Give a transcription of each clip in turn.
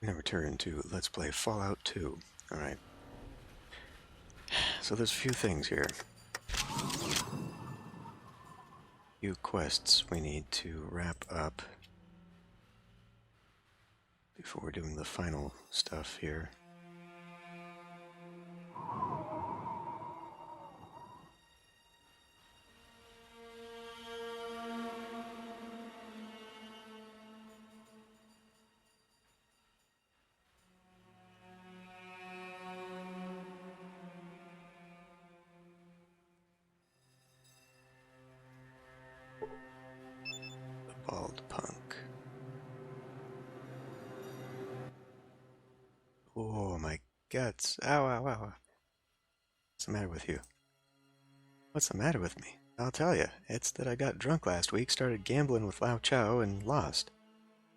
Gonna return to Let's Play Fallout 2. Alright. So there's a few things here. Few quests we need to wrap up before we're doing the final stuff here. Bald punk. Oh, my guts. Ow, ow, ow. What's the matter with you? What's the matter with me? I'll tell you. It's that I got drunk last week, started gambling with Lao Chow, and lost.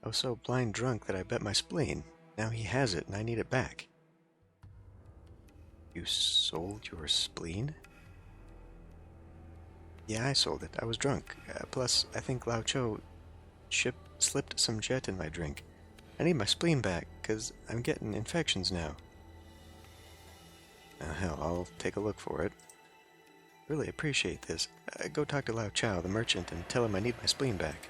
I was so blind drunk that I bet my spleen. Now he has it, and I need it back. You sold your spleen? Yeah, I sold it. I was drunk. Plus, I think Lao Chow slipped some jet in my drink. I need my spleen back, because I'm getting infections now. Hell, I'll take a look for it. Really appreciate this. Go talk to Lao Chow, the merchant, and tell him I need my spleen back.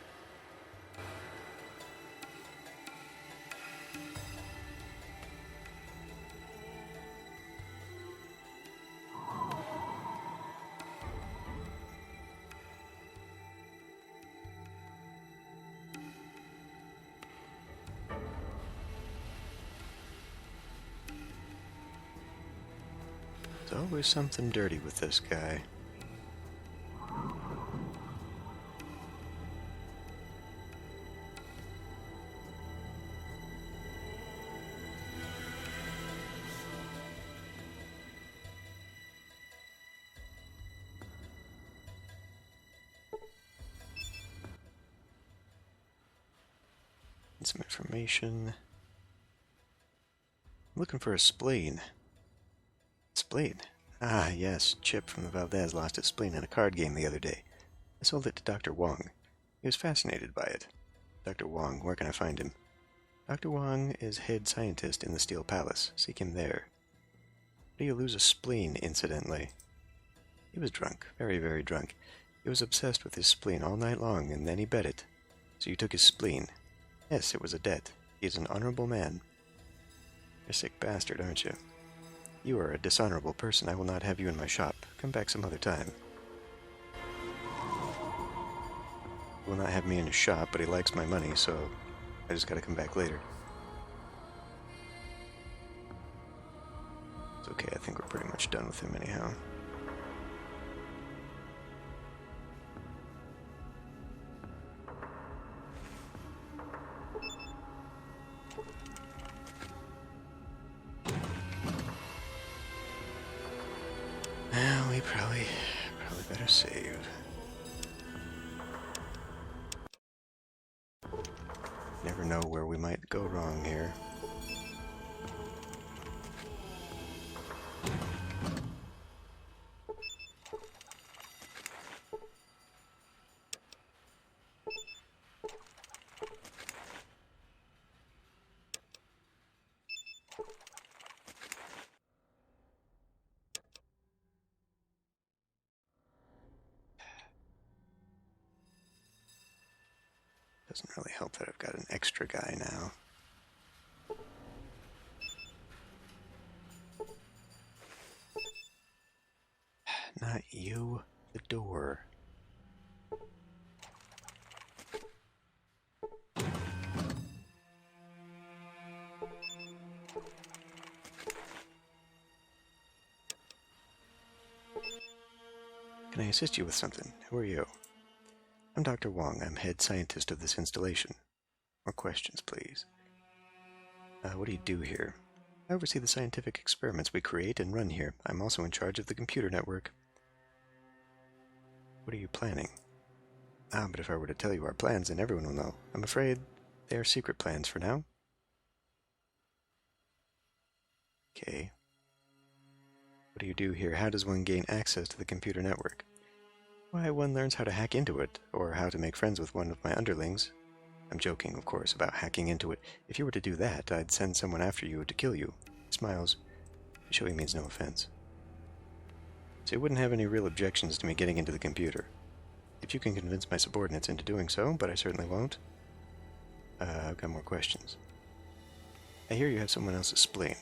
There's always something dirty with this guy. Need some information. I'm looking for a spleen. Spleen? Ah, yes, Chip from the Valdez lost his spleen in a card game the other day. I sold it to Dr. Wong. He was fascinated by it. Dr. Wong, where can I find him? Dr. Wong is head scientist in the Steel Palace. Seek him there. How do you lose a spleen, incidentally? He was drunk. Very, very drunk. He was obsessed with his spleen all night long, and then he bet it. So you took his spleen. Yes, it was a debt. He is an honorable man. You're a sick bastard, aren't you? You are a dishonorable person. I will not have you in my shop. Come back some other time. He will not have me in his shop, but he likes my money, so I just gotta come back later. It's okay, I think we're pretty much done with him anyhow. Well, we probably better save. Never know where we might go wrong here. Doesn't really help that I've got an extra guy now. Not you, the door. Can I assist you with something? Who are you? I'm Dr. Wong. I'm head scientist of this installation. More questions, please. What do you do here? I oversee the scientific experiments we create and run here. I'm also in charge of the computer network. What are you planning? But if I were to tell you our plans, then everyone will know. I'm afraid they are secret plans for now. Okay. What do you do here? How does one gain access to the computer network? Why, one learns how to hack into it, or how to make friends with one of my underlings. I'm joking, of course, about hacking into it. If you were to do that, I'd send someone after you to kill you. He smiles, to show he means no offense. So he wouldn't have any real objections to me getting into the computer. If you can convince my subordinates into doing so, but I certainly won't. I've got more questions. I hear you have someone else's spleen.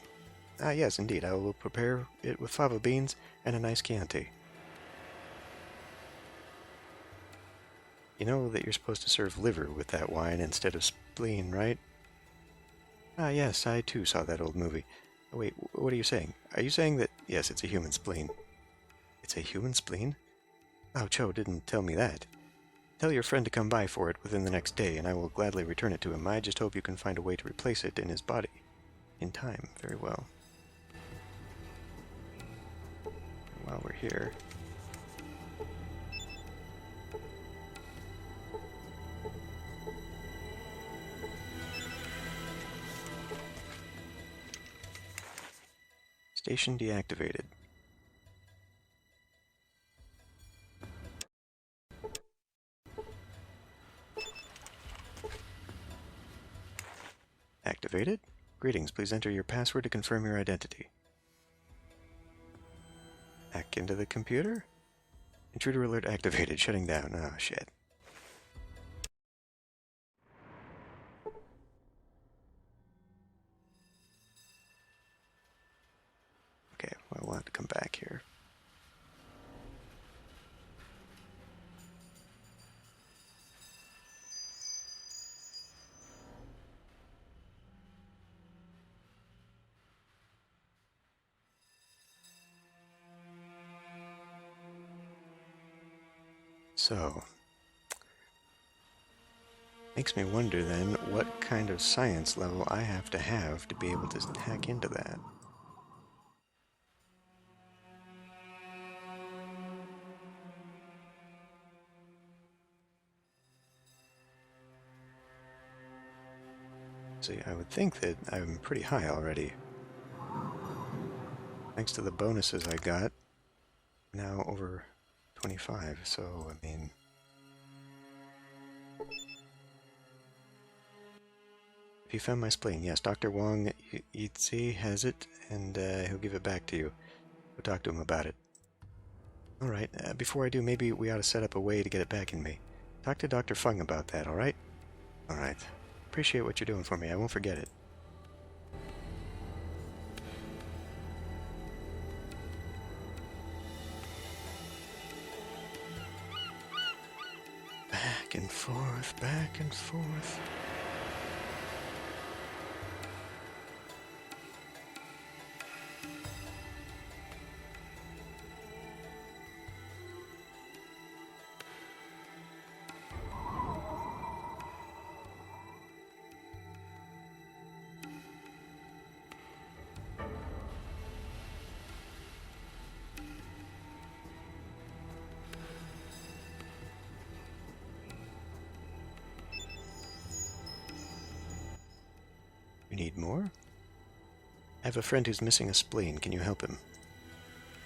Ah, yes, indeed. I will prepare it with fava beans and a nice Chianti. You know that you're supposed to serve liver with that wine instead of spleen, right? Ah, yes, I too saw that old movie. Wait, what are you saying? Are you saying that... Yes, it's a human spleen. It's a human spleen? Oh, Cho didn't tell me that. Tell your friend to come by for it within the next day, and I will gladly return it to him. I just hope you can find a way to replace it in his body. In time. Very well. While we're here... Station deactivated. Activated? Greetings, please enter your password to confirm your identity. Hack into the computer? Intruder alert activated, shutting down. Oh, shit. Okay, well, we'll have to come back here. So, makes me wonder then what kind of science level I have to be able to hack into that. See, I would think that I'm pretty high already. Thanks to the bonuses I got, now over 25, so, I mean... If you found my spleen, yes, Dr. Wong Yitzi has it, and he'll give it back to you. Go talk to him about it. Alright, before I do, maybe we ought to set up a way to get it back in me. Talk to Dr. Fung about that, alright? Alright. Appreciate what you're doing for me, I won't forget it. Back and forth, back and forth. You need more? I have a friend who's missing a spleen. Can you help him?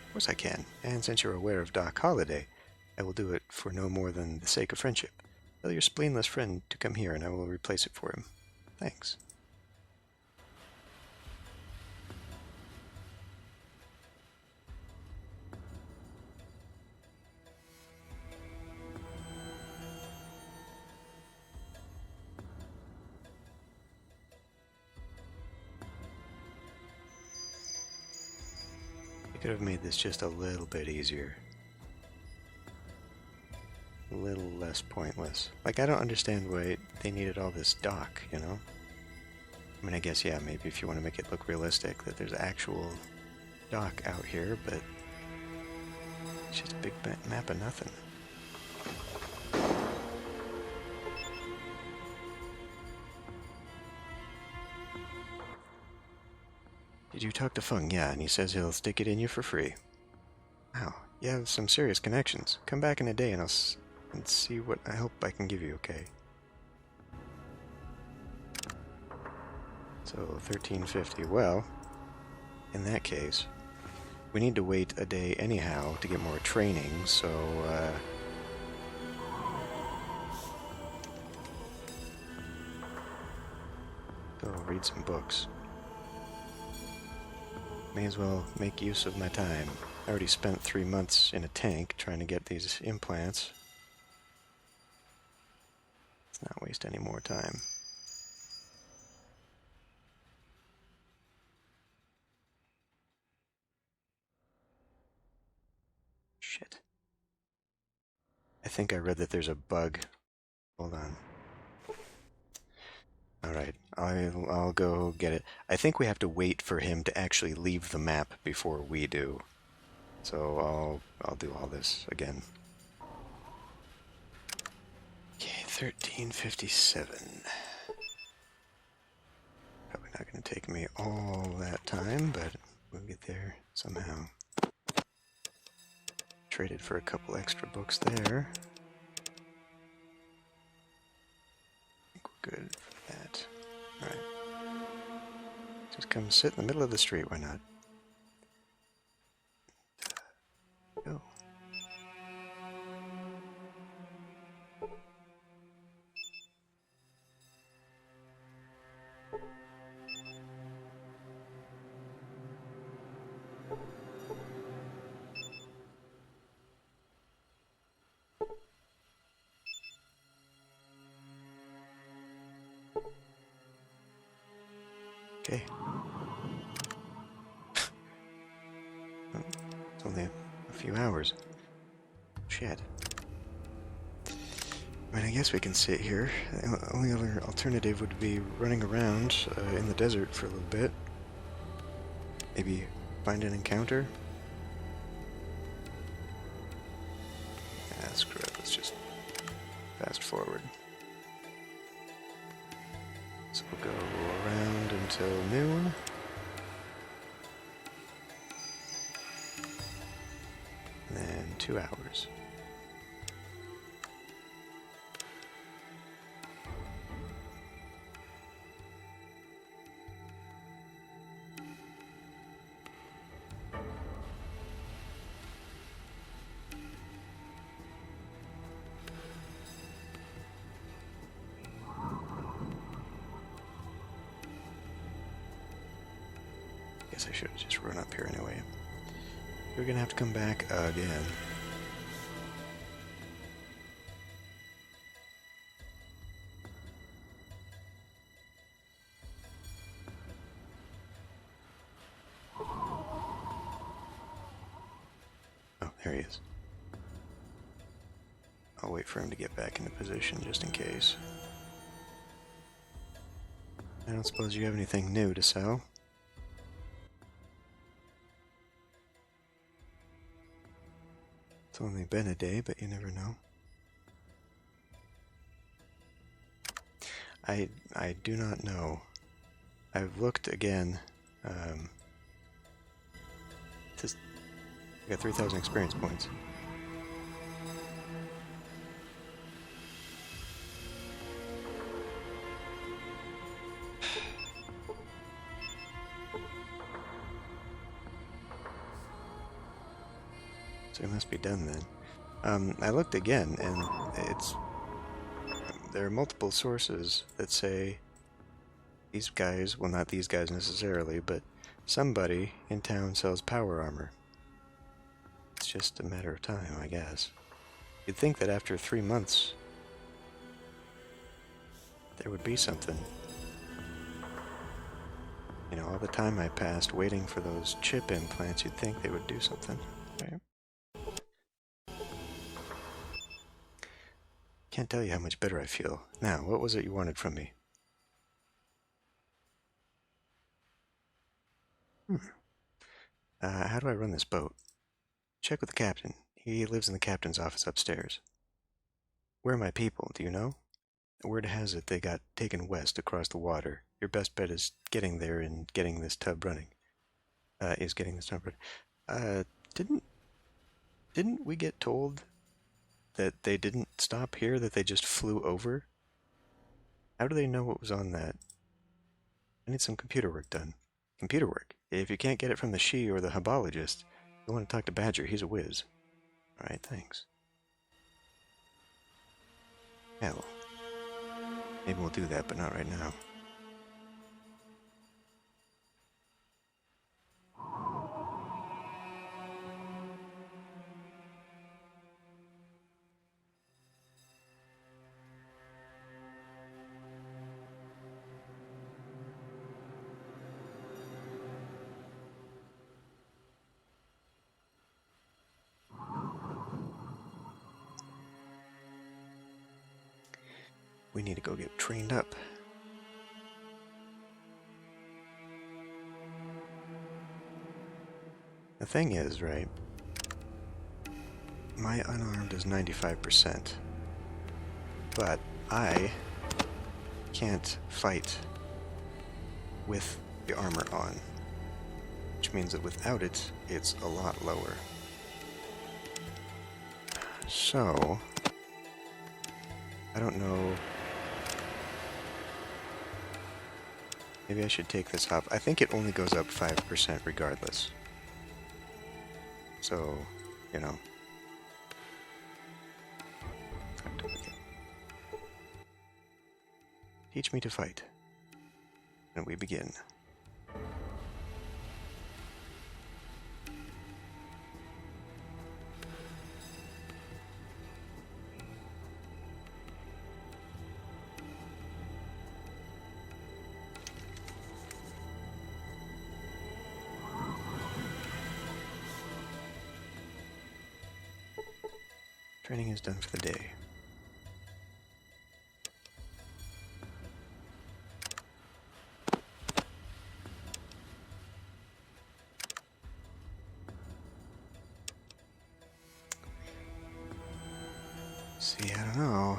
Of course I can. And since you're aware of Doc Holliday, I will do it for no more than the sake of friendship. Tell your spleenless friend to come here and I will replace it for him. Thanks. I could have made this just a little bit easier. A little less pointless. Like, I don't understand why they needed all this dock, you know? I mean, I guess, yeah, maybe if you want to make it look realistic, that there's actual dock out here, but it's just a big map of nothing. Did you talk to Fung? Yeah, and he says he'll stick it in you for free. Wow, you have some serious connections. Come back in a day and I'll see what I hope I can give you, okay? So, 1350. Well, in that case, we need to wait a day anyhow to get more training, so, read some books. May as well make use of my time. I already spent 3 months in a tank trying to get these implants. Let's not waste any more time. Shit. I think I read that there's a bug. Hold on. Alright, I'll go get it. I think we have to wait for him to actually leave the map before we do. So I'll do all this again. Okay, 1357. Probably not going to take me all that time, but we'll get there somehow. Traded for a couple extra books there. I think we're good for that. Alright. Just come sit in the middle of the street, why not? Go. Okay. It's only a few hours. Shit. I mean, I guess we can sit here. The only other alternative would be running around in the desert for a little bit. Maybe find an encounter. Ah, screw it. Let's just fast forward. So we'll go around until noon. And then 2 hours. Guess I should have just run up here anyway. We're gonna have to come back again. Oh, there he is. I'll wait for him to get back into position just in case. I don't suppose you have anything new to sell? It's only been a day, but you never know. I do not know. I've looked again. Just I got 3,000 experience points. So it must be done then. I looked again, and there are multiple sources that say these guys, well, not these guys necessarily, but somebody in town sells power armor. It's just a matter of time, I guess. You'd think that after 3 months, there would be something. You know, all the time I passed waiting for those chip implants, you'd think they would do something, right? Can't tell you how much better I feel. Now, what was it you wanted from me? How do I run this boat? Check with the captain. He lives in the captain's office upstairs. Where are my people, do you know? Word has it they got taken west across the water. Your best bet is getting there and getting this tub running. Didn't we get told that they didn't stop here, that they just flew over? How do they know what was on that? I need some computer work done. Computer work? If you can't get it from the she or the hubologist, you want to talk to Badger, he's a whiz. Alright, thanks. Yeah, well, maybe we'll do that, but not right now. we need to go get trained up. The thing is, right, my unarmed is 95%, but I can't fight with the armor on, which means that without it, it's a lot lower. So, I don't know. Maybe I should take this up. I think it only goes up 5% regardless. So, you know. Teach me to fight. And we begin. Training is done for the day. See, I don't know.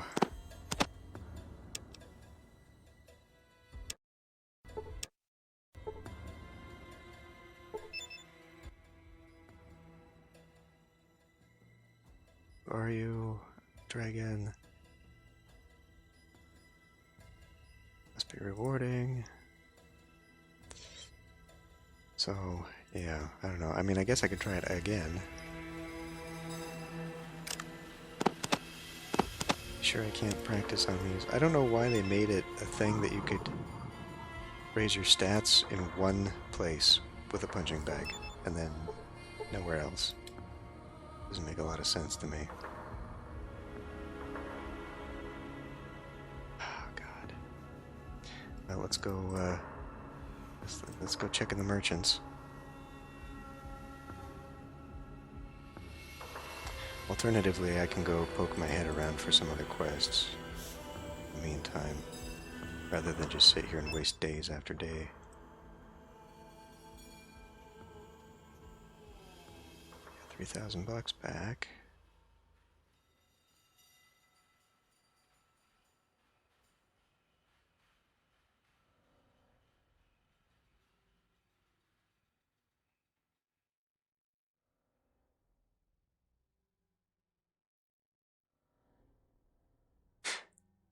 Are you, dragon? Must be rewarding. So, yeah, I don't know. I mean, I guess I could try it again. Sure, I can't practice on these. I don't know why they made it a thing that you could raise your stats in one place with a punching bag, and then nowhere else. Doesn't make a lot of sense to me. Oh, God. Well, let's go, let's go check in the merchants. Alternatively, I can go poke my head around for some other quests in the meantime, rather than just sit here and waste days after day. Got $3,000 back.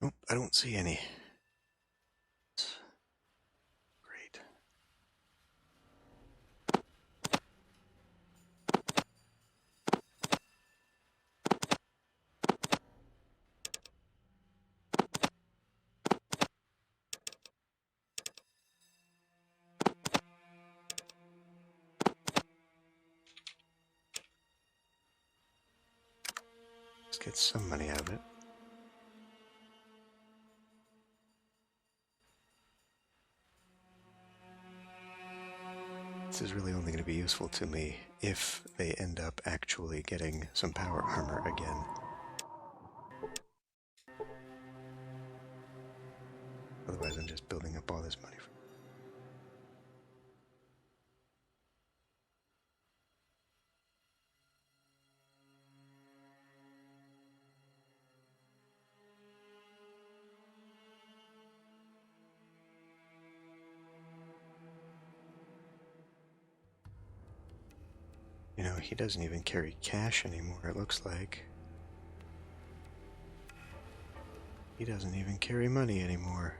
Nope, I don't see any. Great. Let's get some money out of it. This is really only going to be useful to me if they end up actually getting some power armor again. Otherwise, I'm just building up all this money. You know, he doesn't even carry cash anymore, it looks like. He doesn't even carry money anymore.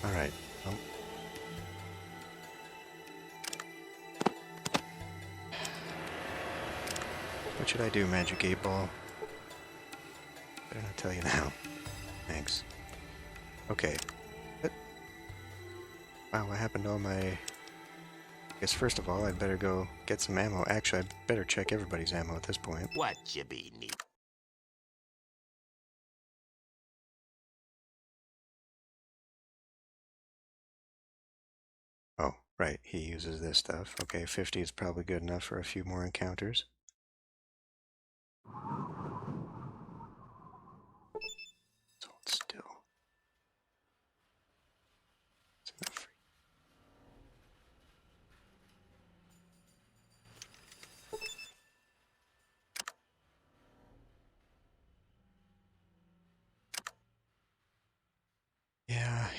Alright, well. What should I do, Magic 8 Ball? Better not tell you now. Thanks. Okay. Wow, what happened to all my... I guess first of all, I'd better go get some ammo. Actually, I'd better check everybody's ammo at this point. What you be neat? Oh, right, he uses this stuff. Okay, 50 is probably good enough for a few more encounters.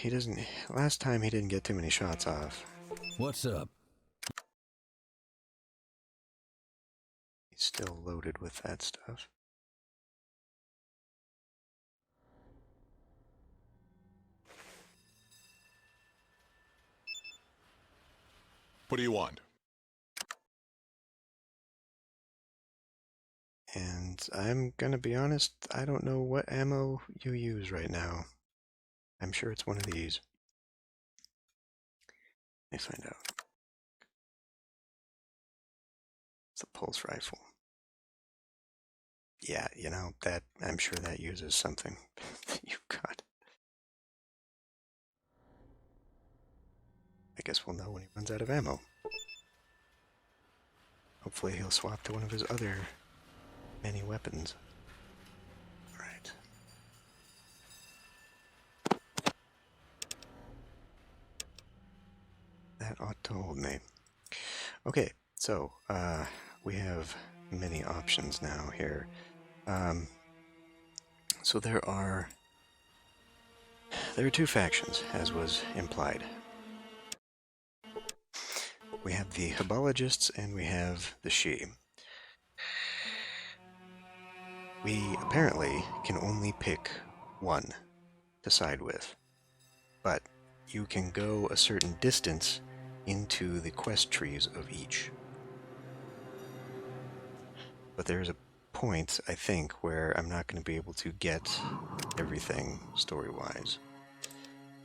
he doesn't... Last time he didn't get too many shots off. What's up? He's still loaded with that stuff. What do you want? And I'm gonna be honest, I don't know what ammo you use right now. I'm sure it's one of these. Let's find out. It's a pulse rifle. Yeah, you know, that I'm sure that uses something that you've got. I guess we'll know when he runs out of ammo. Hopefully he'll swap to one of his other many weapons. Alright. That ought to hold me. Okay, so, we have many options now here. So there are two factions, as was implied. We have the Hubologists and we have the She. We apparently can only pick one to side with, but you can go a certain distance into the quest trees of each. But there's a point, I think, where I'm not going to be able to get everything story-wise.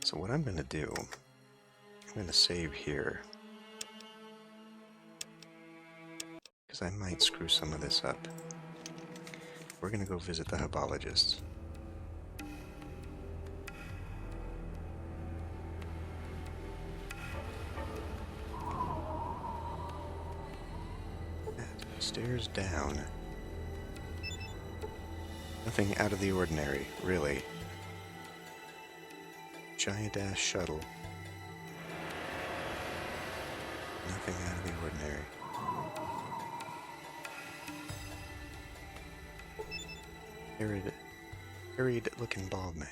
So what I'm going to do, I'm going to save here, because I might screw some of this up. We're going to go visit the Hubologists. Stairs down. Nothing out of the ordinary, really. Giant-ass shuttle. Nothing out of the ordinary. Harried-looking bald man.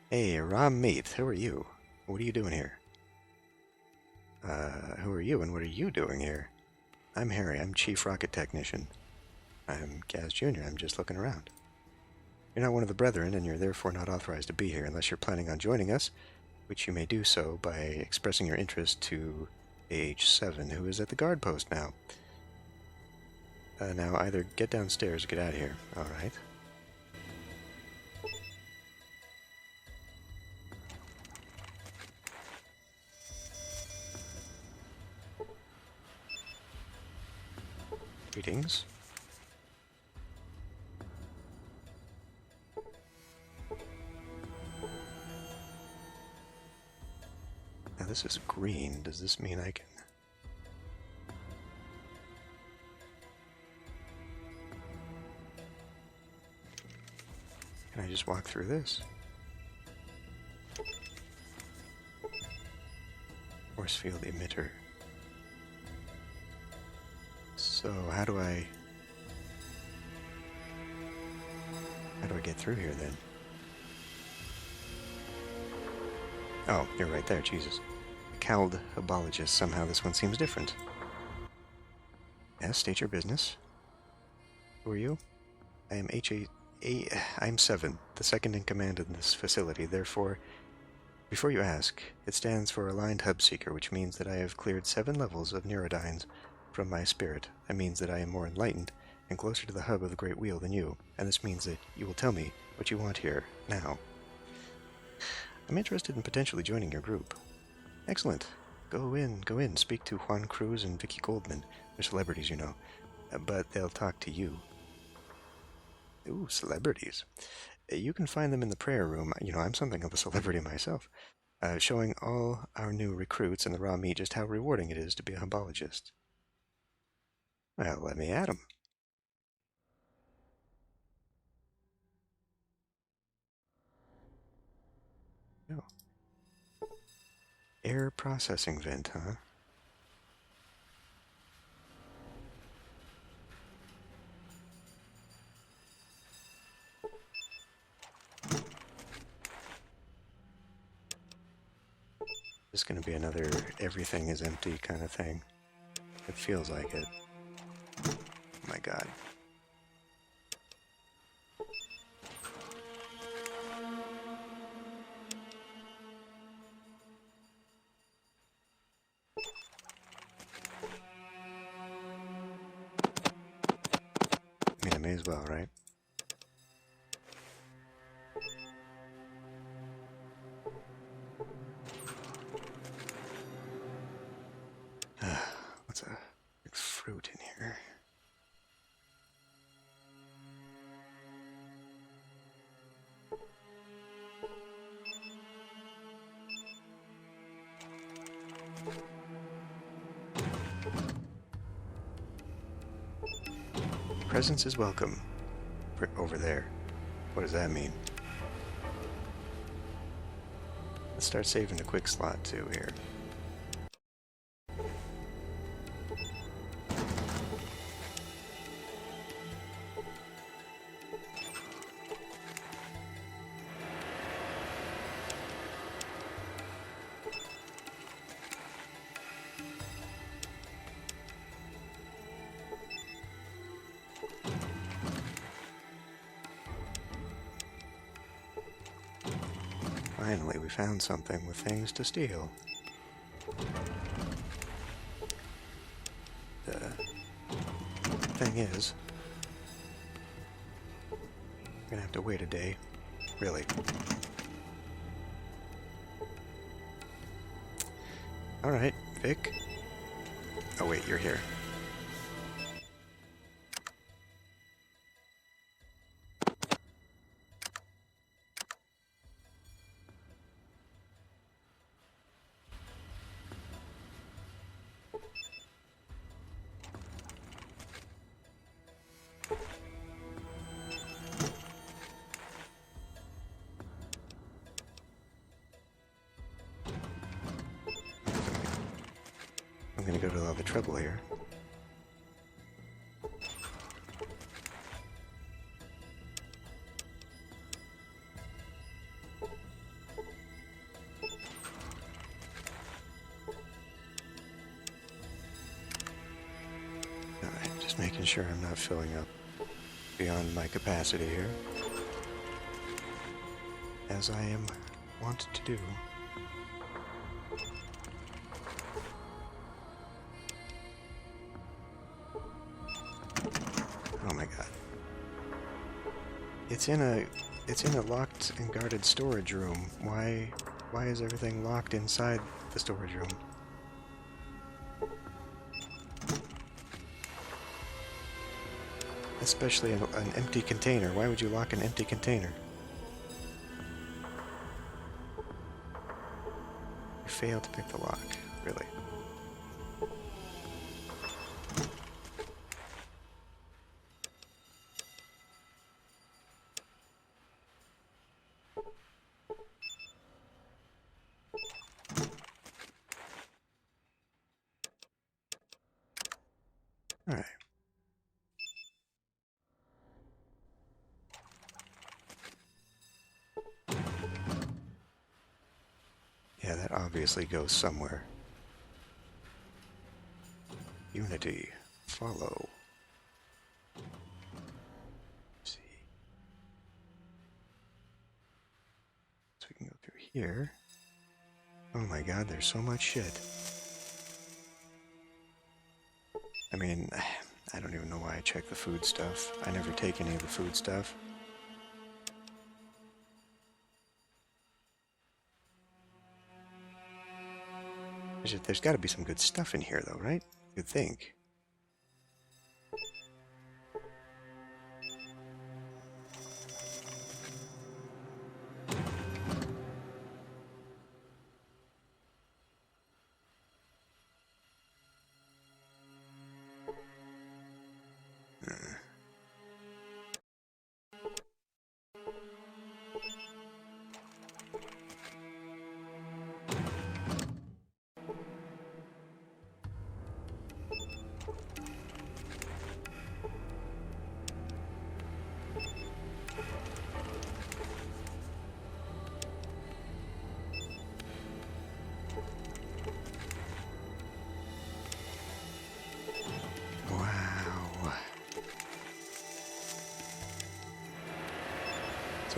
Hey, raw meat, who are you? What are you doing here? Who are you and what are you doing here? I'm Harry, I'm Chief Rocket Technician. I'm Gaz Jr., I'm just looking around. You're not one of the Brethren, and you're therefore not authorized to be here unless you're planning on joining us, which you may do so by expressing your interest to AH7, who is at the guard post now. Now either get downstairs or get out of here. Alright. Greetings. Now this is green. Does this mean I can... Can I just walk through this? Force field emitter. So how do I get through here then? Oh, you're right there, Jesus. Cowled Hubologist. Somehow this one seems different. Yes, state your business. Who are you? I am I'm 7, the second in command in this facility. Therefore, before you ask, it stands for Aligned Hub Seeker, which means that I have cleared 7 levels of neurodynes from my spirit. That means that I am more enlightened and closer to the hub of the Great Wheel than you, and this means that you will tell me what you want here, now. I'm interested in potentially joining your group. Excellent. Go in, speak to Juan Cruz and Vicky Goldman. They're celebrities, you know, but they'll talk to you. Ooh, celebrities. You can find them in the prayer room. You know, I'm something of a celebrity myself, showing all our new recruits and the raw meat just how rewarding it is to be a Hubologist. Well, let me at 'em. Oh. Air processing vent, huh? This is going to be another everything is empty kind of thing. It feels like it. Oh my god. I mean, I may as well, right? What's a big fruit in here? Presence is welcome. Over there. What does that mean? Let's start saving a quick slot too here. Finally, we found something with things to steal. The thing is, we're gonna have to wait a day. Really. Alright, Vic. Oh wait, you're here. I'm gonna go to all the trouble here. Alright, just making sure I'm not filling up beyond my capacity here. As I am wont to do. Oh my god. It's in a locked and guarded storage room. Why is everything locked inside the storage room? Especially an empty container. Why would you lock an empty container? You failed to pick the lock, really. Alright. Yeah, that obviously goes somewhere. Unity. Follow. Let's see. So we can go through here. Oh my god, there's so much shit. I mean, I don't even know why I check the food stuff. I never take any of the food stuff. There's got to be some good stuff in here, though, right? You'd think.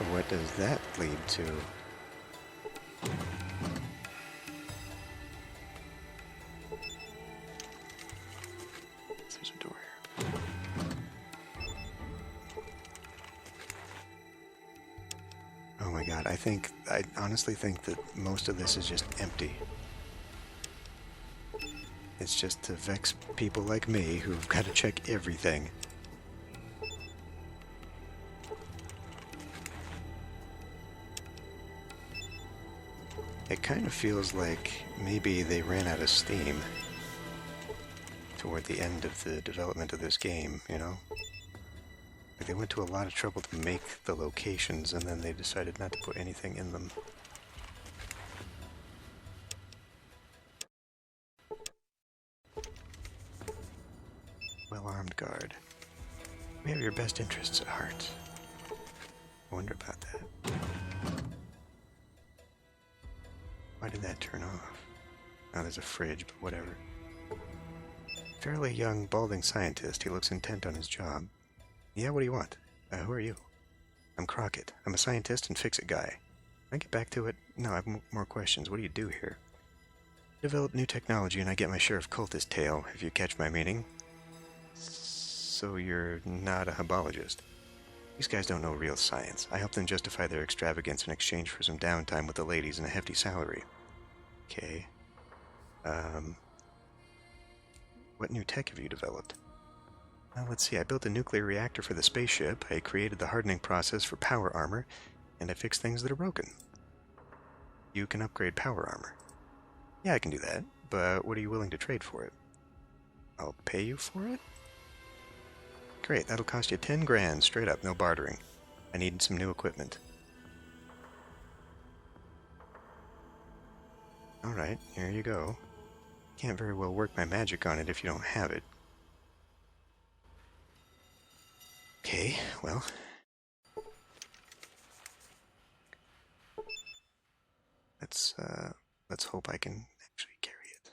So what does that lead to? There's a door here. Oh my god, I honestly think that most of this is just empty. It's just to vex people like me who've got to check everything. It kind of feels like maybe they ran out of steam toward the end of the development of this game, you know? Like they went to a lot of trouble to make the locations and then they decided not to put anything in them. Well-armed guard. We have your best interests at heart. I wonder about that. Why did that turn off? Oh, there's a fridge, but whatever. Fairly young, balding scientist. He looks intent on his job. Yeah, what do you want? Who are you? I'm Crockett. I'm a scientist and fix-it guy. Can I get back to it? No, I have more questions. What do you do here? Develop new technology and I get my share of cultist tail, if you catch my meaning. So you're not a Hubologist? These guys don't know real science. I help them justify their extravagance in exchange for some downtime with the ladies and a hefty salary. Okay. What new tech have you developed? Well, let's see. I built a nuclear reactor for the spaceship, I created the hardening process for power armor, and I fixed things that are broken. You can upgrade power armor. Yeah, I can do that, but what are you willing to trade for it? I'll pay you for it? Great, that'll cost you 10 grand, straight up, no bartering. I need some new equipment. Alright, here you go. Can't very well work my magic on it if you don't have it. Okay, well. Let's hope I can actually carry it.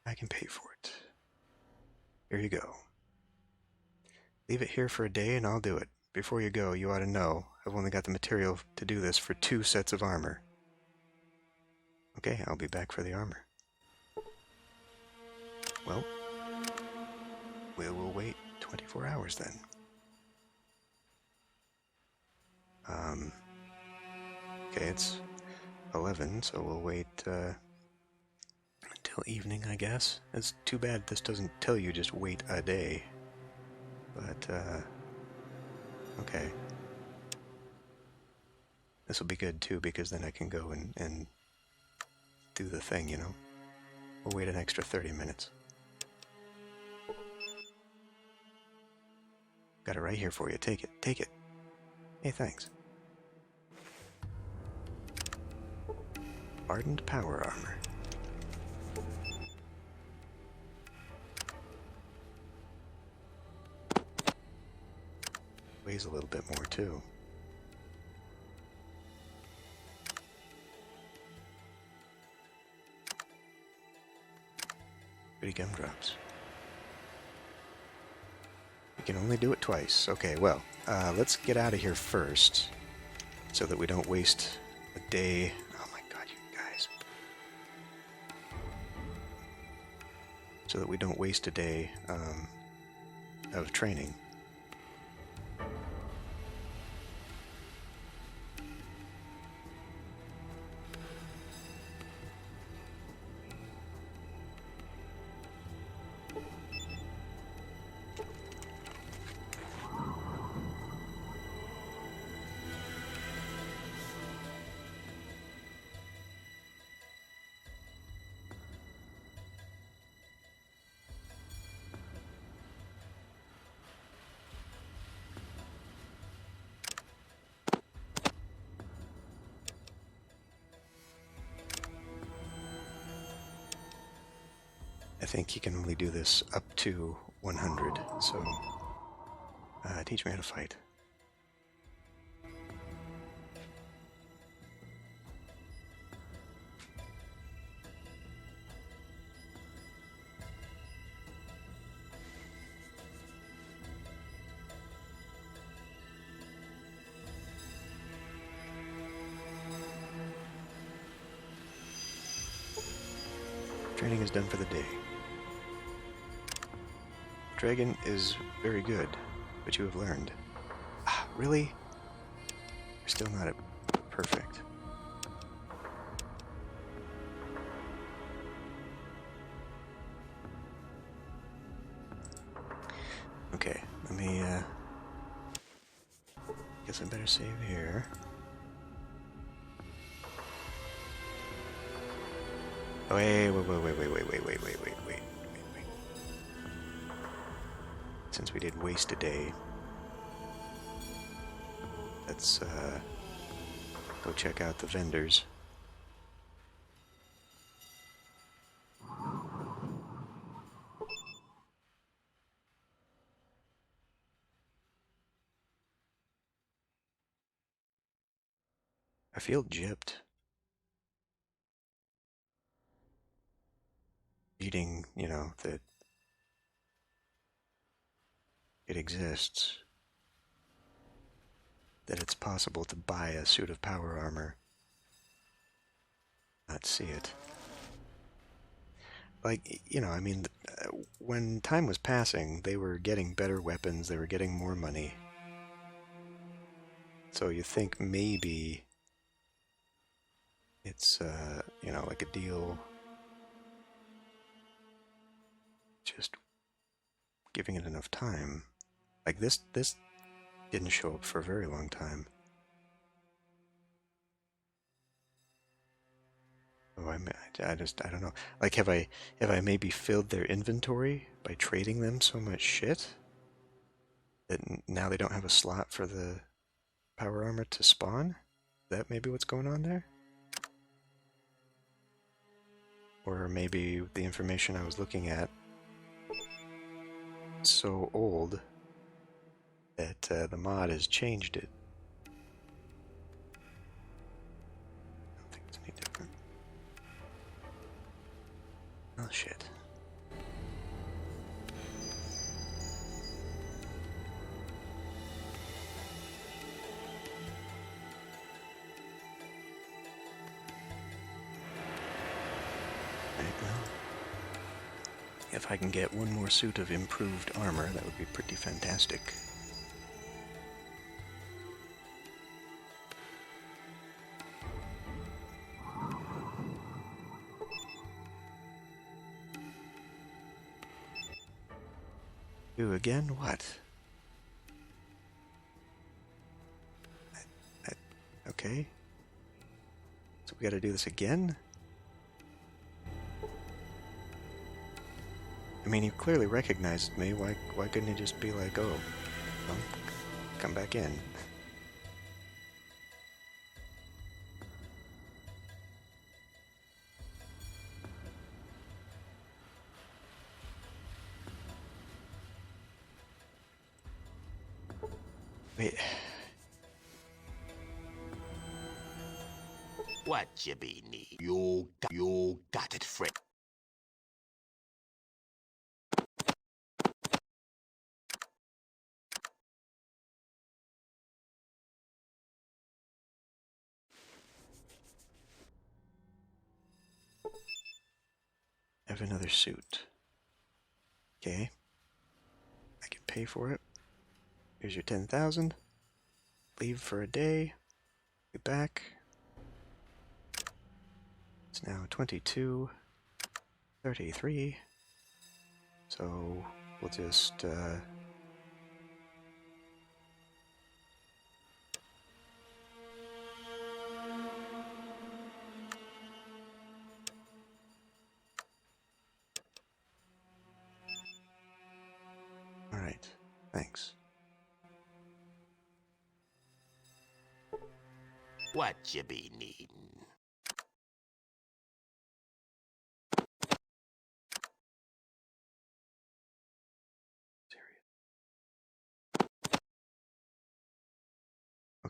I can pay for it. Here you go. Leave it here for a day and I'll do it. Before you go, you ought to know, I've only got the material to do this for 2 sets of armor. Okay, I'll be back for the armor. Well, we'll wait 24 hours then. Okay, it's 11, so we'll wait, until evening, I guess. It's too bad this doesn't tell you just wait a day. But, okay. This will be good, too, because then I can go and do the thing, you know? We'll wait an extra 30 minutes. Got it right here for you. Take it. Take it. Hey, thanks. Hardened power armor. Weighs a little bit more, too. Pretty gumdrops. You can only do it twice. Okay, well, let's get out of here first, so that we don't waste a day. Oh my god, you guys. So that we don't waste a day of training. I think you can only do this up to 100, so Teach me how to fight. Training is done for the day. Dragon is very good, but you have learned. Ah, really? You're still not perfect. Okay, let me, guess I better save here. Oh, wait. Since we did waste a day, let's, go check out the vendors. I feel gypped. Reading, you know, that it exists. That it's possible to buy a suit of power armor. Not see it. Like, you know, I mean, when time was passing, they were getting better weapons, they were getting more money. So you think maybe it's, you know, like a deal just giving it enough time. Like this didn't show up for a very long time. Oh, I don't know. Like, have I maybe filled their inventory by trading them so much shit that now they don't have a slot for the power armor to spawn? Is that maybe what's going on there? Or maybe the information I was looking at is so old that the mod has changed it. I don't think it's any different. Oh shit. Right, well, if I can get one more suit of improved armor, that would be pretty fantastic. Do again? What? Okay. So we gotta do this again? I mean, he clearly recognized me. Why couldn't he just be like, oh, well, come back in? Wait. What you be need? You got it, friend. Have another suit. Okay. I can pay for it. Here's your 10,000. Leave for a day. Be back. It's now 22:33. So we'll just all right. Thanks. What you be needin'?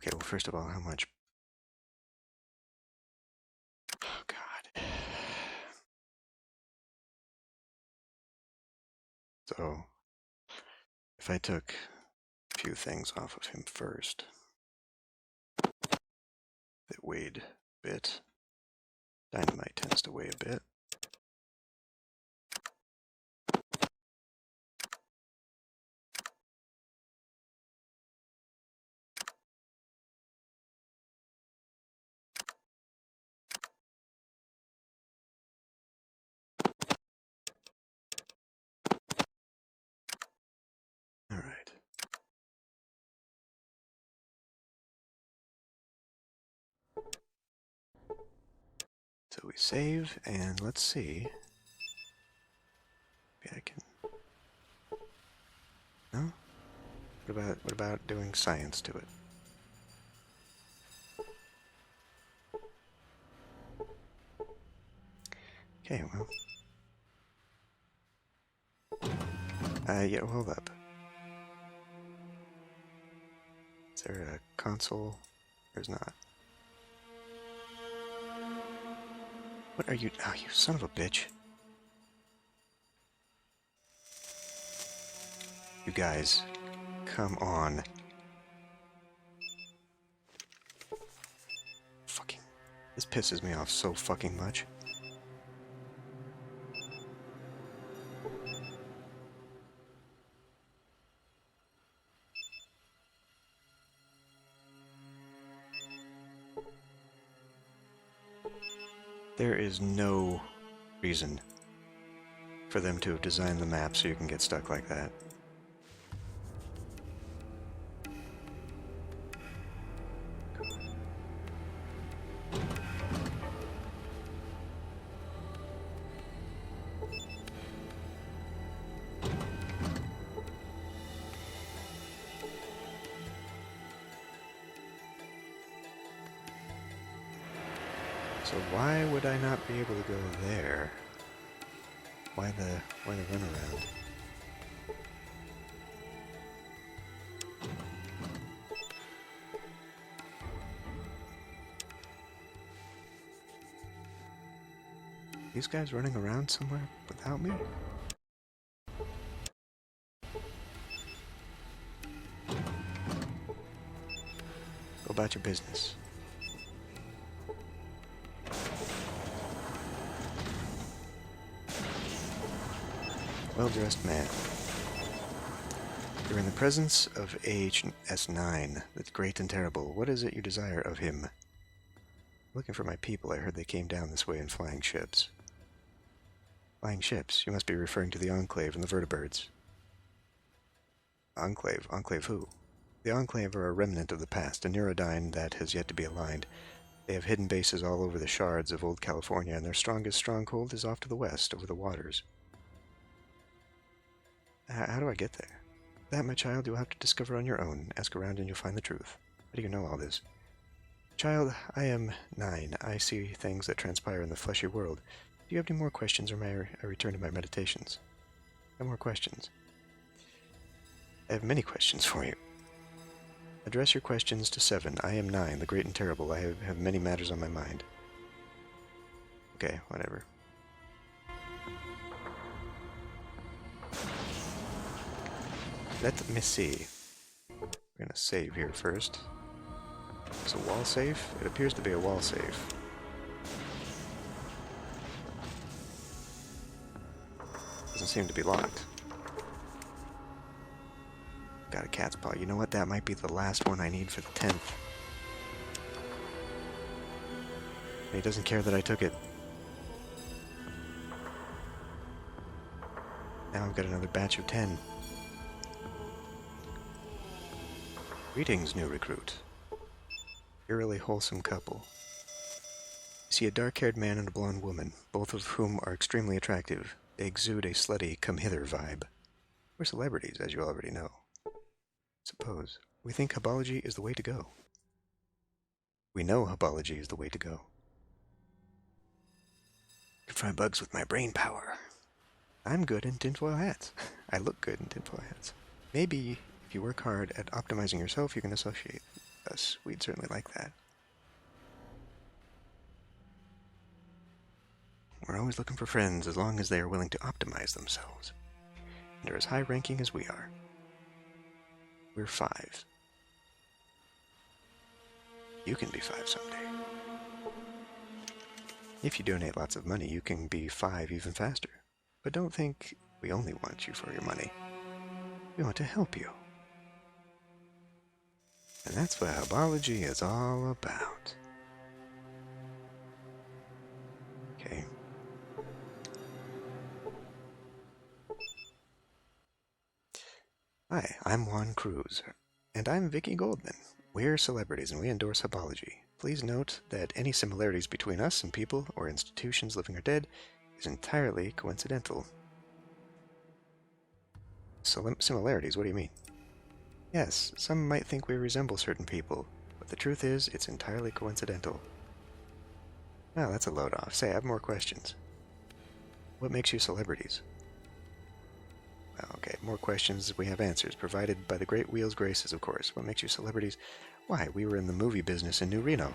Okay, well, first of all, how much? Oh, God. So, if I took a few things off of him first, that weighed a bit. Dynamite tends to weigh a bit. All right. So we save, and let's see. Maybe I can. No? What about doing science to it? Okay, well. Yeah, hold up. Is there a console? There's not. What are you? Oh, you son of a bitch. You guys, come on. Fucking. This pisses me off so fucking much. There is no reason for them to have designed the map so you can get stuck like that. So why would I not be able to go there? Why the runaround? These guys running around somewhere without me? Go about your business. Well-dressed man. You're in the presence of AHS-9, the great and terrible. What is it you desire of him? Looking for my people. I heard they came down this way in flying ships. Flying ships? You must be referring to the Enclave and the Vertibirds. Enclave? Enclave who? The Enclave are a remnant of the past, a Neurodyne that has yet to be aligned. They have hidden bases all over the shards of old California, and their strongest stronghold is off to the west, over the waters. How do I get there? That, my child, you'll have to discover on your own. Ask around and you'll find the truth. How do you know all this? Child, I am 9. I see things that transpire in the fleshy world. Do you have any more questions, or may I return to my meditations? No more questions. I have many questions for you. Address your questions to 7. I am 9, the great and terrible. I have many matters on my mind. Okay, whatever. Let me see. We're gonna save here first. It's a wall safe? It appears to be a wall safe. Doesn't seem to be locked. Got a cat's paw. You know what? That might be the last one I need for the 10th. He doesn't care that I took it. Now I've got another batch of 10. Greetings, new recruit. Eerily wholesome couple. You see a dark-haired man and a blonde woman, both of whom are extremely attractive. They exude a slutty come-hither vibe. We're celebrities, as you already know. Suppose. We think Hubology is the way to go. We know Hubology is the way to go. I can find bugs with my brain power. I'm good in tinfoil hats. I look good in tinfoil hats. Maybe if you work hard at optimizing yourself, you can associate. us. We'd certainly like that. We're always looking for friends as long as they are willing to optimize themselves and are as high-ranking as we are. We're 5. You can be 5 someday. If you donate lots of money, you can be 5 even faster. But don't think we only want you for your money. We want to help you. And that's what Hubology is all about. Okay. Hi, I'm Juan Cruz. And I'm Vicky Goldman. We're celebrities and we endorse Hubology. Please note that any similarities between us and people or institutions living or dead is entirely coincidental. Similarities? What do you mean? Yes, some might think we resemble certain people, but the truth is, it's entirely coincidental. Now that's a load off. Say, I have more questions. What makes you celebrities? Well, okay, more questions, we have answers, provided by the great wheel's graces, of course. What makes you celebrities? Why, we were in the movie business in New Reno.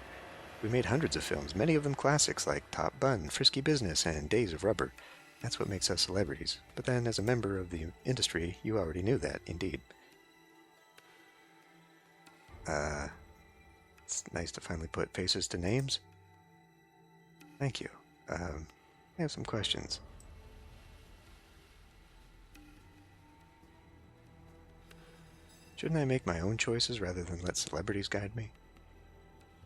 We made hundreds of films, many of them classics like Top Bun, Frisky Business, and Days of Rubber. That's what makes us celebrities. But then, as a member of the industry, you already knew that, indeed. It's nice to finally put faces to names. Thank you. I have some questions. Shouldn't I make my own choices rather than let celebrities guide me?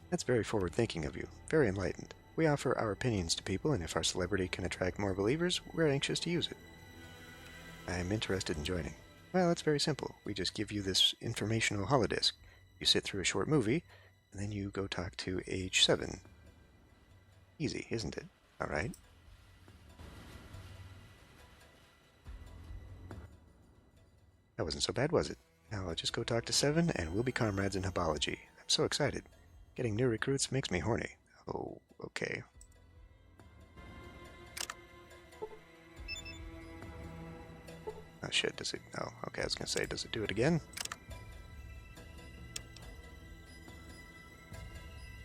That's very forward-thinking of you, very enlightened. We offer our opinions to people, and if our celebrity can attract more believers, we're anxious to use it. I am interested in joining. Well, it's very simple. We just give you this informational holodisc. You sit through a short movie, and then you go talk to age 7. Easy, isn't it? All right. That wasn't so bad, was it? Now I'll just go talk to 7, and we'll be comrades in Hubology. I'm so excited. Getting new recruits makes me horny. Oh, okay. Oh shit, does it... Oh, okay, I was gonna say, does it do it again?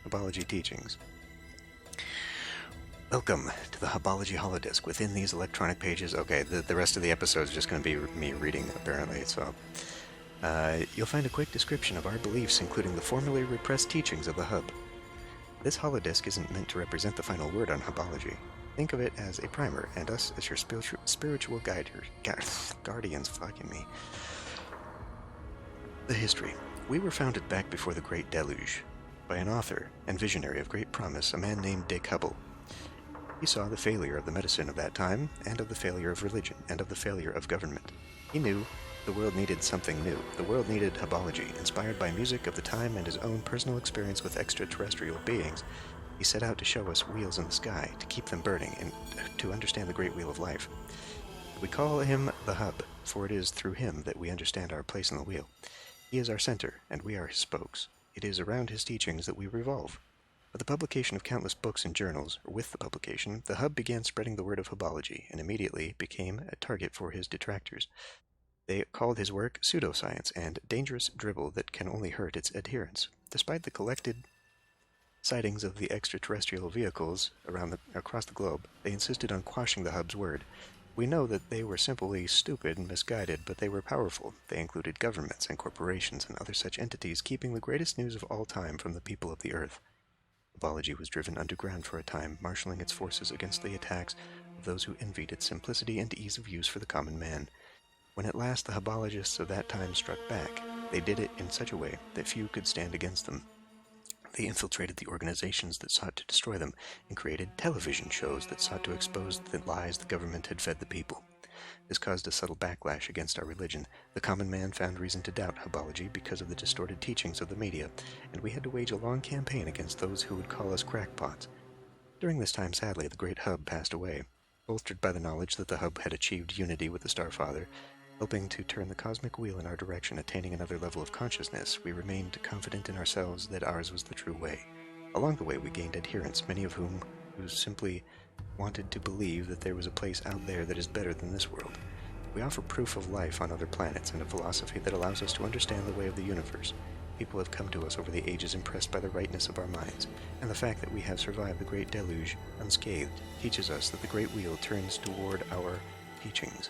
Hubology Teachings. Welcome to the Hubology Holodisc. Within these electronic pages... Okay, the rest of the episode is just gonna be me reading, apparently, so... you'll find a quick description of our beliefs, including the formerly repressed teachings of the Hub. This holodisc isn't meant to represent the final word on Hubology. Think of it as a primer, and us as your spiritual guardians. Fucking me. The history. We were founded back before the Great Deluge by an author and visionary of great promise, a man named Dick Hubble. He saw the failure of the medicine of that time, and of the failure of religion, and of the failure of government. He knew the world needed something new. The world needed Hubology, inspired by music of the time and his own personal experience with extraterrestrial beings. He set out to show us wheels in the sky, to keep them burning, and to understand the great wheel of life. We call him the Hub, for it is through him that we understand our place in the wheel. He is our center, and we are his spokes. It is around his teachings that we revolve. With the publication of countless books and journals, or with the publication, the Hub began spreading the word of Hubology, and immediately became a target for his detractors. They called his work pseudoscience and dangerous dribble that can only hurt its adherents. Despite the collected sightings of the extraterrestrial vehicles across the globe, they insisted on quashing the Hub's word. We know that they were simply stupid and misguided, but they were powerful. They included governments and corporations and other such entities keeping the greatest news of all time from the people of the Earth. Hubology was driven underground for a time, marshalling its forces against the attacks of those who envied its simplicity and ease of use for the common man. When at last the Hubologists of that time struck back, they did it in such a way that few could stand against them. They infiltrated the organizations that sought to destroy them, and created television shows that sought to expose the lies the government had fed the people. This caused a subtle backlash against our religion. The common man found reason to doubt Hubology because of the distorted teachings of the media, and we had to wage a long campaign against those who would call us crackpots. During this time, sadly, the great Hub passed away. Bolstered by the knowledge that the Hub had achieved unity with the Starfather, helping to turn the cosmic wheel in our direction, attaining another level of consciousness, we remained confident in ourselves that ours was the true way. Along the way, we gained adherents, many of who simply wanted to believe that there was a place out there that is better than this world. We offer proof of life on other planets and a philosophy that allows us to understand the way of the universe. People have come to us over the ages impressed by the rightness of our minds, and the fact that we have survived the great deluge unscathed teaches us that the great wheel turns toward our teachings.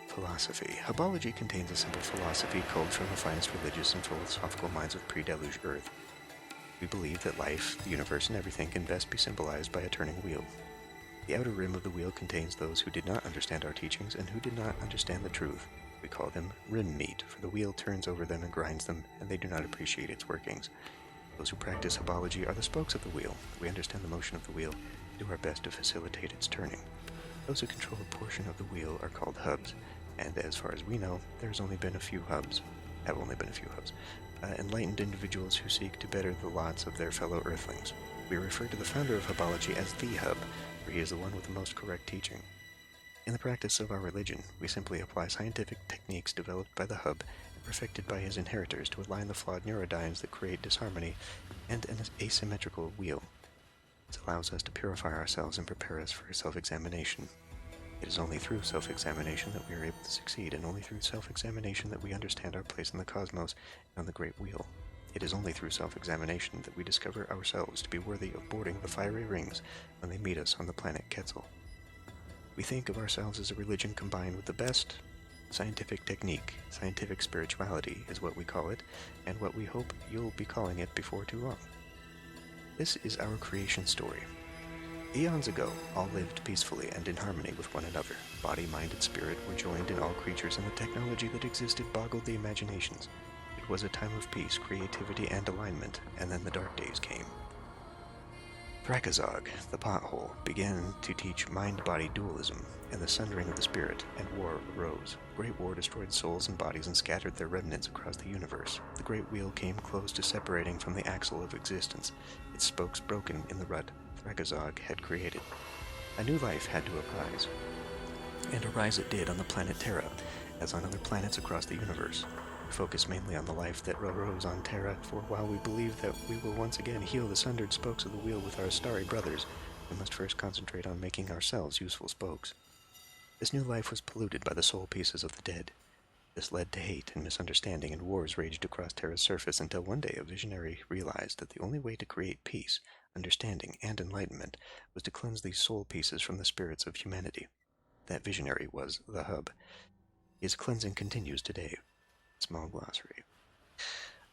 Philosophy. Hubology contains a simple philosophy culled from the finest religious and philosophical minds of pre-deluge Earth. We believe that life, the universe, and everything can best be symbolized by a turning wheel. The outer rim of the wheel contains those who did not understand our teachings and who did not understand the truth. We call them rim meat, for the wheel turns over them and grinds them, and they do not appreciate its workings. Those who practice Hubology are the spokes of the wheel. We understand the motion of the wheel and do our best to facilitate its turning. Those who control a portion of the wheel are called hubs, and as far as we know, there have only been a few hubs. Enlightened individuals who seek to better the lots of their fellow earthlings. We refer to the founder of Hubology as the Hub, for he is the one with the most correct teaching. In the practice of our religion, we simply apply scientific techniques developed by the Hub and perfected by his inheritors to align the flawed neurodynes that create disharmony and an asymmetrical wheel. This allows us to purify ourselves and prepare us for self-examination. It is only through self-examination that we are able to succeed, and only through self-examination that we understand our place in the cosmos and on the Great Wheel. It is only through self-examination that we discover ourselves to be worthy of boarding the fiery rings when they meet us on the planet Quetzal. We think of ourselves as a religion combined with the best scientific technique. Scientific spirituality is what we call it, and what we hope you'll be calling it before too long. This is our creation story. Eons ago, all lived peacefully and in harmony with one another. Body, mind, and spirit were joined in all creatures, and the technology that existed boggled the imaginations. It was a time of peace, creativity, and alignment, and then the dark days came. Thrakazog, the pothole, began to teach mind-body dualism and the sundering of the spirit, and war arose. Great war destroyed souls and bodies and scattered their remnants across the universe. The great wheel came close to separating from the axle of existence, its spokes broken in the rut Thrakazog had created. A new life had to arise, and arise it did on the planet Terra, as on other planets across the universe. We focus mainly on the life that arose on Terra, for while we believe that we will once again heal the sundered spokes of the wheel with our starry brothers, we must first concentrate on making ourselves useful spokes. This new life was polluted by the soul pieces of the dead. This led to hate and misunderstanding, and wars raged across Terra's surface until one day a visionary realized that the only way to create peace, understanding, and enlightenment was to cleanse these soul pieces from the spirits of humanity. That visionary was the Hub. His cleansing continues today. Small glossary.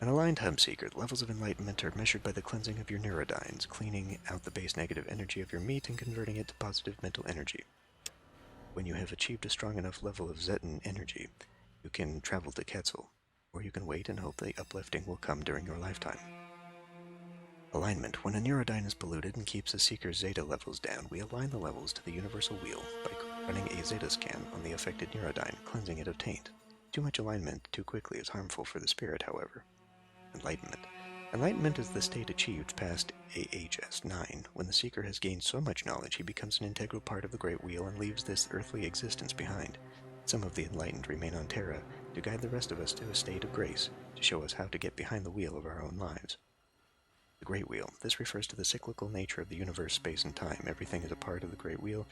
An aligned hub seeker, the levels of enlightenment are measured by the cleansing of your neurodynes, cleaning out the base negative energy of your meat and converting it to positive mental energy. When you have achieved a strong enough level of Zetan energy, you can travel to Quetzal, or you can wait and hope the uplifting will come during your lifetime. Alignment. When a neurodyne is polluted and keeps the seeker's zeta levels down, we align the levels to the universal wheel by running a zeta scan on the affected neurodyne, cleansing it of taint. Too much alignment too quickly is harmful for the spirit, however. Enlightenment. Enlightenment is the state achieved past AHS-9, when the seeker has gained so much knowledge he becomes an integral part of the Great Wheel and leaves this earthly existence behind. Some of the enlightened remain on Terra to guide the rest of us to a state of grace, to show us how to get behind the wheel of our own lives. The Great Wheel. This refers to the cyclical nature of the universe, space, and time. Everything is a part of the Great Wheel.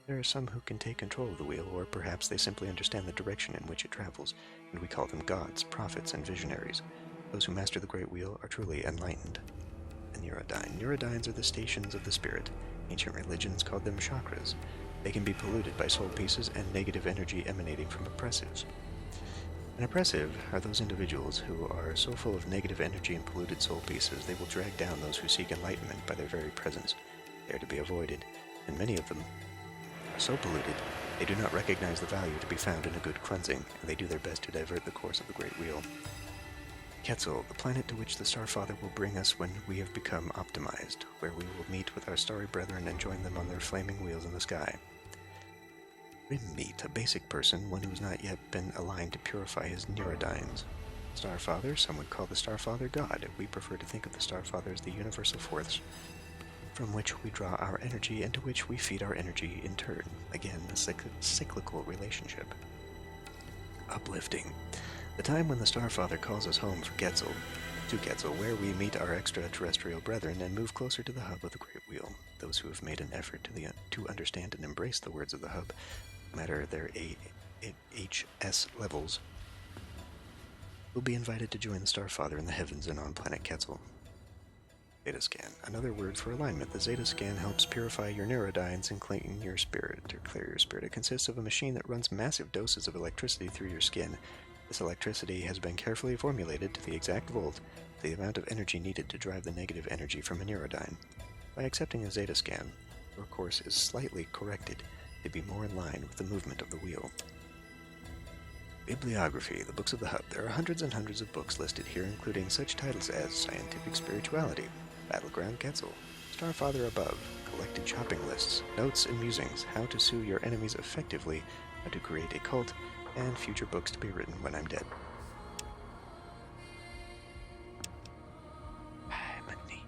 There are some who can take control of the wheel, or perhaps they simply understand the direction in which it travels, and we call them gods, prophets, and visionaries. Those who master the Great Wheel are truly enlightened. A neurodyne. Neurodynes are the stations of the spirit. Ancient religions called them chakras. They can be polluted by soul pieces and negative energy emanating from oppressives. An oppressive are those individuals who are so full of negative energy and polluted soul pieces they will drag down those who seek enlightenment by their very presence. They are to be avoided, and many of them are so polluted they do not recognize the value to be found in a good cleansing, and they do their best to divert the course of the Great Wheel. Quetzal, the planet to which the Starfather will bring us when we have become optimized, where we will meet with our starry brethren and join them on their flaming wheels in the sky. Rim meat, a basic person, one who has not yet been aligned to purify his neurodynes. Starfather, some would call the Starfather God. We prefer to think of the Starfather as the universal force from which we draw our energy and to which we feed our energy in turn. Again, a cyclical relationship. Uplifting. The time when the Starfather calls us home to Quetzal, where we meet our extraterrestrial brethren and move closer to the hub of the Great Wheel. Those who have made an effort to understand and embrace the words of the hub, no matter their HS levels, You'll be invited to join the Starfather in the heavens and on planet Quetzal. Zeta scan. Another word for alignment. The Zeta scan helps purify your neurodynes and clean your spirit, or clear your spirit. It consists of a machine that runs massive doses of electricity through your skin. This electricity has been carefully formulated to the exact volt, the amount of energy needed to drive the negative energy from a neurodyne. By accepting a Zeta scan, your course is slightly corrected to be more in line with the movement of the wheel. Bibliography, the books of the Hub. There are hundreds and hundreds of books listed here, including such titles as Scientific Spirituality, Battleground Quetzal, Starfather Above, Collected Shopping Lists, Notes and Musings, How to Sue Your Enemies Effectively, How to Create a Cult, and future books to be written when I'm dead. Money.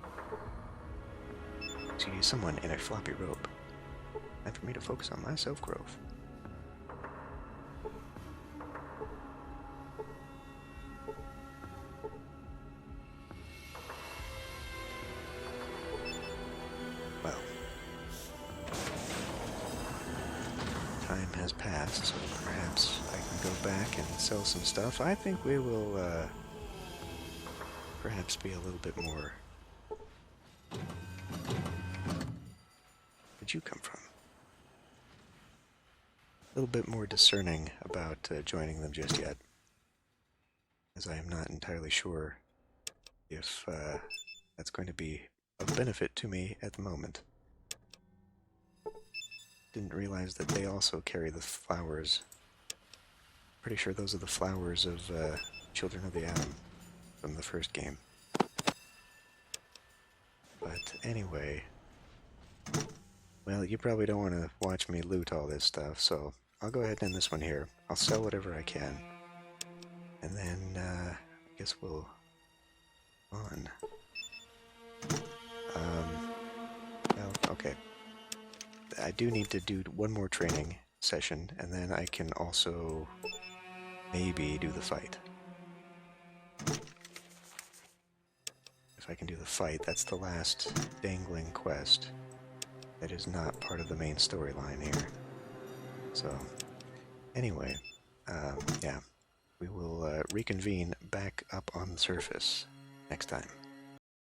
See someone in a floppy robe. Time for me to focus on my self-growth. Well, time has passed, so perhaps I can go back and sell some stuff. I think we will, perhaps be a little bit more... Where'd you come from? A little bit more discerning about joining them just yet, as I am not entirely sure if that's going to be of benefit to me at the moment. Didn't realize that they also carry the flowers. Pretty sure those are the flowers of Children of the Atom from the first game. But anyway, well, you probably don't want to watch me loot all this stuff, so I'll go ahead and end this one here. I'll sell whatever I can. And then, I guess we'll... on. Well, okay. I do need to do one more training session, and then I can also maybe do the fight. If I can do the fight, that's the last dangling quest that is not part of the main storyline here. So, anyway, yeah, we will reconvene back up on the surface next time.